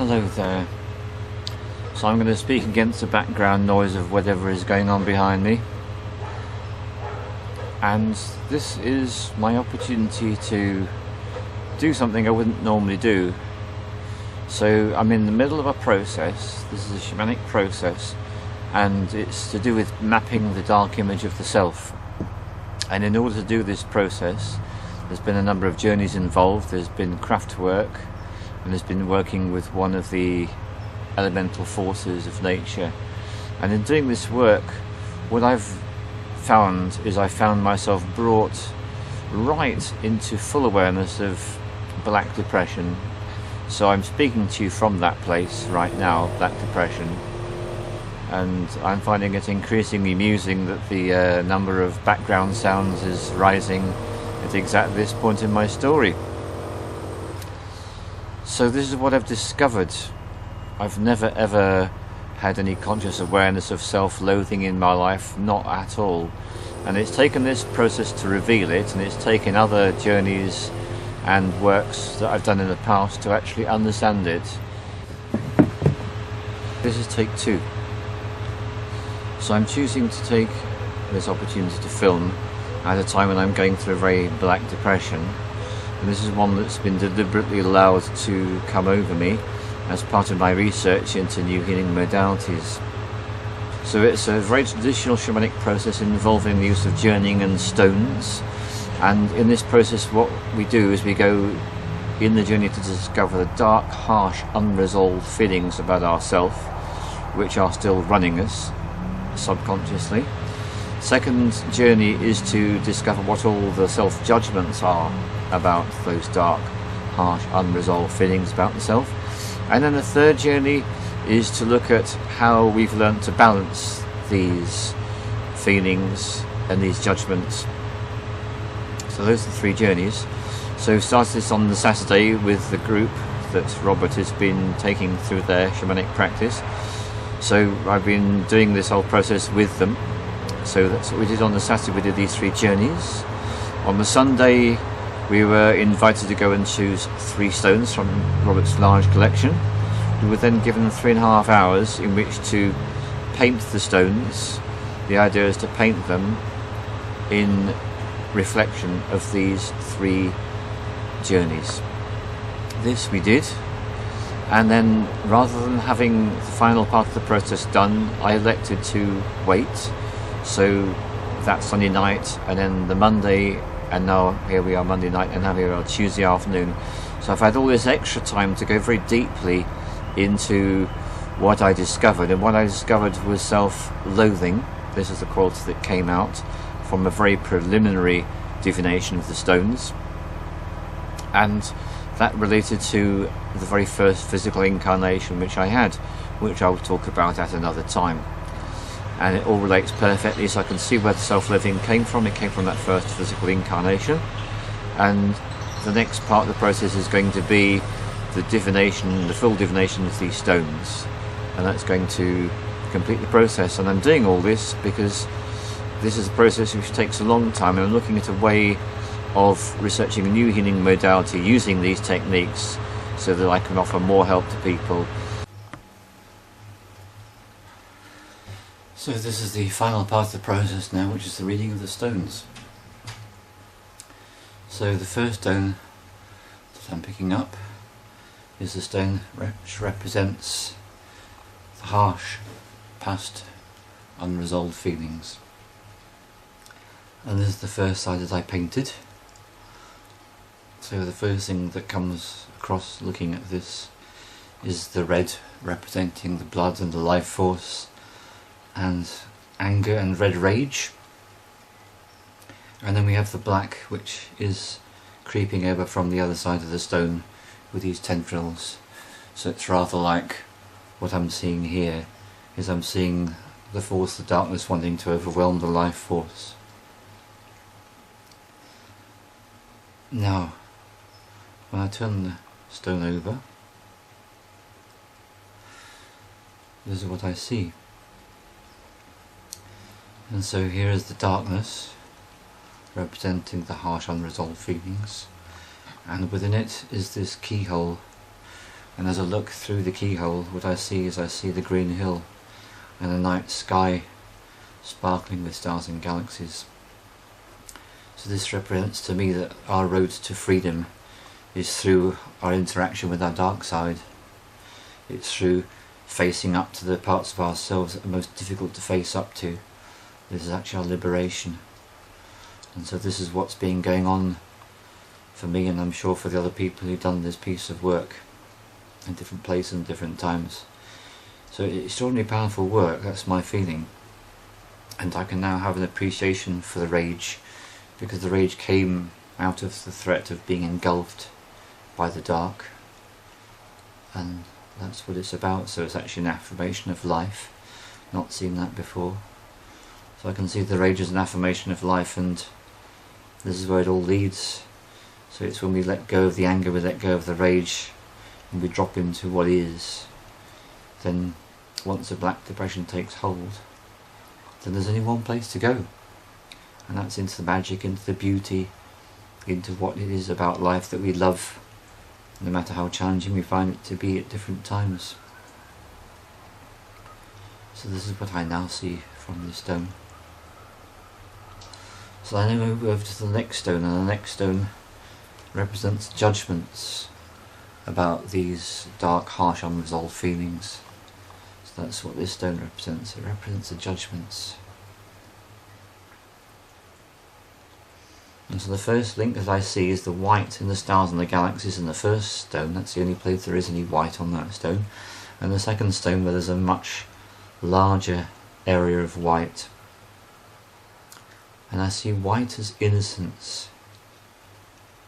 Hello there. So I'm going to speak against the background noise of whatever is going on behind me. And this is my opportunity to do something I wouldn't normally do. So I'm in the middle of a process. This is a shamanic process, and it's to do with mapping the dark image of the self. And in order to do this process, there's been a number of journeys involved. There's been craft work, and there's been working with one of the elemental forces of nature. And in doing this work, what I've found is I found myself brought right into full awareness of black depression. So I'm speaking to you from that place right now, black depression, and I'm finding it increasingly amusing that the number of background sounds is rising at exactly this point in my story. So this is what I've discovered. I've never ever had any conscious awareness of self-loathing in my life, not at all. And it's taken this process to reveal it, and it's taken other journeys and works that I've done in the past to actually understand it. This is take 2. So I'm choosing to take this opportunity to film at a time when I'm going through a very black depression. And this is one that's been deliberately allowed to come over me as part of my research into new healing modalities. So it's a very traditional shamanic process involving the use of journeying and stones. And in this process, what we do is we go in the journey to discover the dark, harsh, unresolved feelings about ourselves, which are still running us subconsciously. Second journey is to discover what all the self-judgments are about those dark, harsh, unresolved feelings about the self. And then the third journey is to look at how we've learned to balance these feelings and these judgments. So those are the 3 journeys. So we started this on the Saturday with the group that Robert has been taking through their shamanic practice. So I've been doing this whole process with them. So that's what we did on the Saturday. We did these 3 journeys. On the Sunday, we were invited to go and choose 3 stones from Robert's large collection. We were then given 3.5 hours in which to paint the stones. The idea is to paint them in reflection of these 3 journeys. This we did, and then rather than having the final part of the process done, I elected to wait. So that Sunday night, and then the Monday, and now here we are Monday night, and now here we are Tuesday afternoon. So I've had all this extra time to go very deeply into what I discovered, and what I discovered was self-loathing. This is the quality that came out from a very preliminary divination of the stones, and that related to the very first physical incarnation which I had, which I will talk about at another time. And it all relates perfectly, so I can see where the self-loathing came from. It came from that first physical incarnation, and the next part of the process is going to be the divination, the full divination of these stones, and that's going to complete the process. And I'm doing all this because this is a process which takes a long time, and I'm looking at a way of researching a new healing modality using these techniques so that I can offer more help to people. So this is the final part of the process now, which is the reading of the stones. So the first stone that I'm picking up is the stone which represents the harsh, past, unresolved feelings. And this is the first side that I painted. So the first thing that comes across looking at this is the red, representing the blood and the life force, and anger and red rage. And then we have the black, which is creeping over from the other side of the stone with these tendrils. So it's rather like what I'm seeing here is I'm seeing the force of darkness wanting to overwhelm the life force. Now, when I turn the stone over, this is what I see. And so here is the darkness, representing the harsh unresolved feelings, and within it is this keyhole And as I look through the keyhole, what I see is I see the green hill and the night sky sparkling with stars and galaxies. So this represents to me that our road to freedom is through our interaction with our dark side. It's through facing up to the parts of ourselves that are most difficult to face up to. This is actually our liberation. And so this is what's been going on for me, and I'm sure for the other people who've done this piece of work in different places and different times. So it's extraordinarily powerful work, that's my feeling. And I can now have an appreciation for the rage, because the rage came out of the threat of being engulfed by the dark. And that's what it's about. So it's actually an affirmation of life. Not seen that before. So I can see the rage as an affirmation of life, and this is where it all leads. So it's when we let go of the anger, we let go of the rage, and we drop into what is. Then once the black depression takes hold, then there's only one place to go, and that's into the magic, into the beauty, into what it is about life that we love, no matter how challenging we find it to be at different times. So this is what I now see from this stone. So I now move over to the next stone, and the next stone represents judgments about these dark, harsh, unresolved feelings. So that's what this stone represents. It represents the judgments. And so the first link that I see is the white in the stars and the galaxies in the first stone. That's the only place there is any white on that stone. And the second stone, where there's a much larger area of white. And I see white as innocence.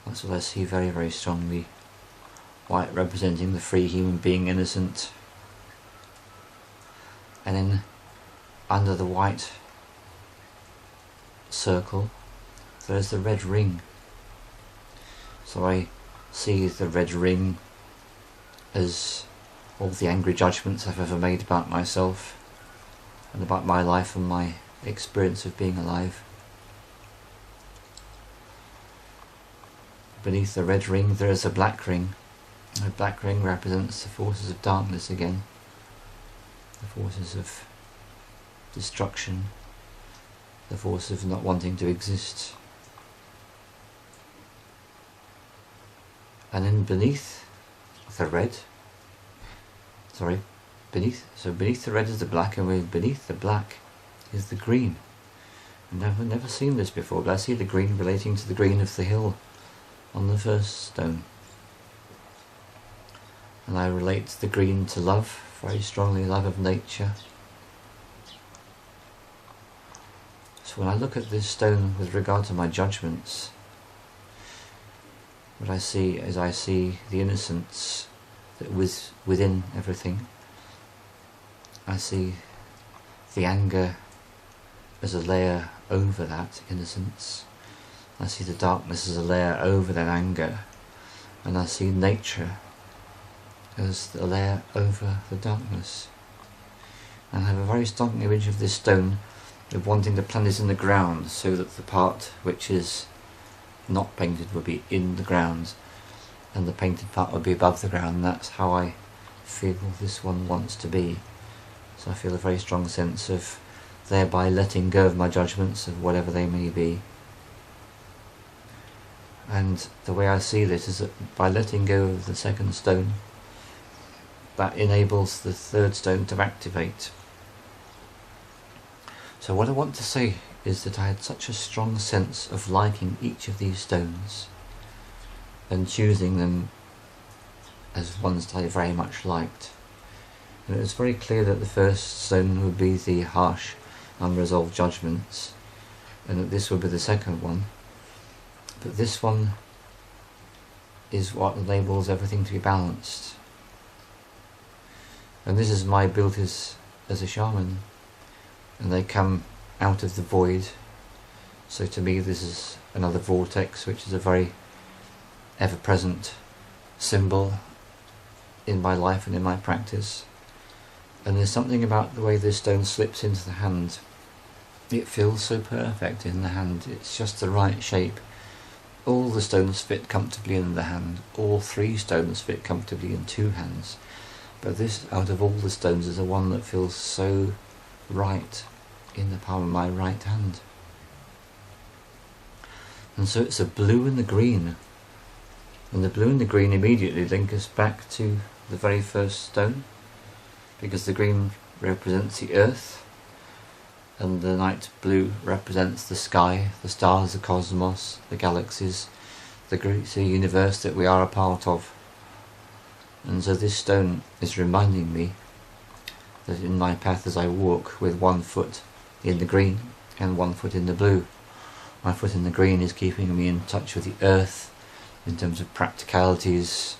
That's what I see very, very strongly. White representing the free human being, innocent. And then under the white circle there's the red ring. So I see the red ring as all the angry judgments I've ever made about myself and about my life and my experience of being alive. Beneath the red ring there is a black ring. The black ring represents the forces of darkness again, the forces of destruction, the force of not wanting to exist. And then beneath the red, beneath the red is the black, and beneath the black is the green. And I've never seen this before, but I see the green relating to the green of the hill on the first stone. And I relate the green to love, very strongly, love of nature. So when I look at this stone with regard to my judgments, what I see is I see the innocence that was within everything. I see the anger as a layer over that innocence. I see the darkness as a layer over that anger. And I see nature as a layer over the darkness. And I have a very strong image of this stone of wanting to plant it in the ground, so that the part which is not painted would be in the ground and the painted part would be above the ground. And that's how I feel this one wants to be. So I feel a very strong sense of thereby letting go of my judgments of whatever they may be. And the way I see this is that by letting go of the second stone, that enables the third stone to activate. So what I want to say is that I had such a strong sense of liking each of these stones and choosing them as ones that I very much liked. And it was very clear that the first stone would be the harsh, unresolved judgments, and that this would be the second one. But this one is what enables everything to be balanced. And this is my abilities as a shaman, and they come out of the void. So to me this is another vortex, which is a very ever-present symbol in my life and in my practice. And there's something about the way this stone slips into the hand. It feels so perfect in the hand. It's just the right shape. all the stones fit comfortably in the hand. All 3 stones fit comfortably in 2 hands. But this, out of all the stones, is the one that feels so right in the palm of my right hand. And so it's the blue and the green. And the blue and the green immediately link us back to the very first stone, because the green represents the earth, and the night blue represents the sky, the stars, the cosmos, the galaxies, the great universe that we are a part of. And so this stone is reminding me that in my path as I walk with 1 foot in the green and 1 foot in the blue, my foot in the green is keeping me in touch with the earth in terms of practicalities,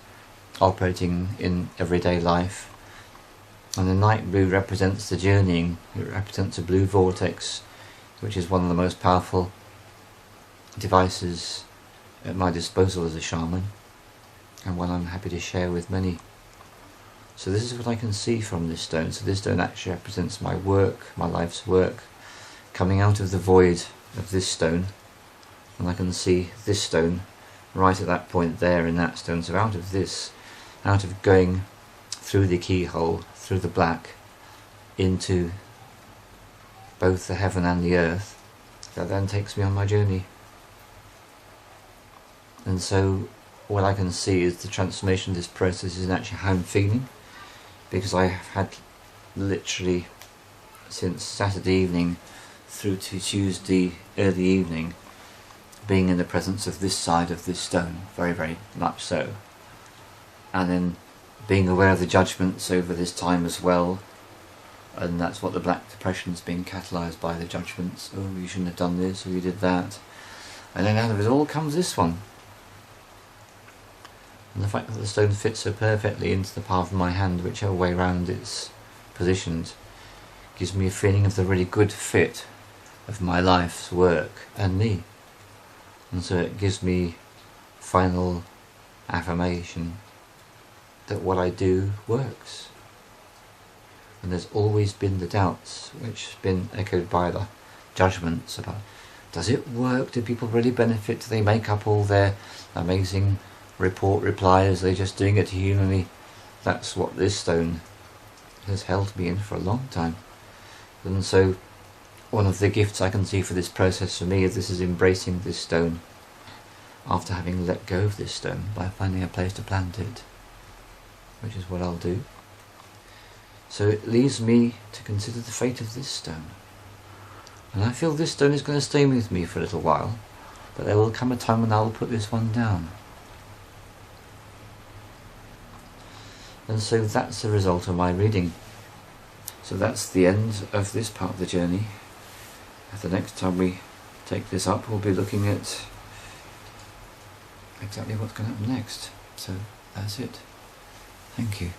operating in everyday life. And the night blue represents the journeying. It represents a blue vortex, which is one of the most powerful devices at my disposal as a shaman, and one I'm happy to share with many. So this is what I can see from this stone. So this stone actually represents my work, my life's work, coming out of the void of this stone, and I can see this stone right at that point there in that stone. So out of this, out of going through the keyhole, through the black, into both the heaven and the earth, that then takes me on my journey. And so what I can see is the transformation of this process is actually how I'm feeling, because I have had literally since Saturday evening through to Tuesday early evening being in the presence of this side of this stone, very, very much so. And then being aware of the judgments over this time as well, and that's what the Black Depression's been catalysed by, the judgments. Oh, you shouldn't have done this, or you did that. And then out of it all comes this one. And the fact that the stone fits so perfectly into the palm of my hand, whichever way round it's positioned, gives me a feeling of the really good fit of my life's work and me. And so it gives me final affirmation that what I do works. And there's always been the doubts, which has been echoed by the judgments about, does it work? Do people really benefit? Do they make up all their amazing replies? Are they just doing it humanly? That's what this stone has held me in for a long time. And so one of the gifts I can see for this process for me is this is embracing this stone after having let go of this stone by finding a place to plant it, which is what I'll do. So it leaves me to consider the fate of this stone. And I feel this stone is going to stay with me for a little while, but there will come a time when I will put this one down. And so that's the result of my reading. So that's the end of this part of the journey. The next time we take this up, we'll be looking at exactly what's going to happen next. So that's it. Thank you.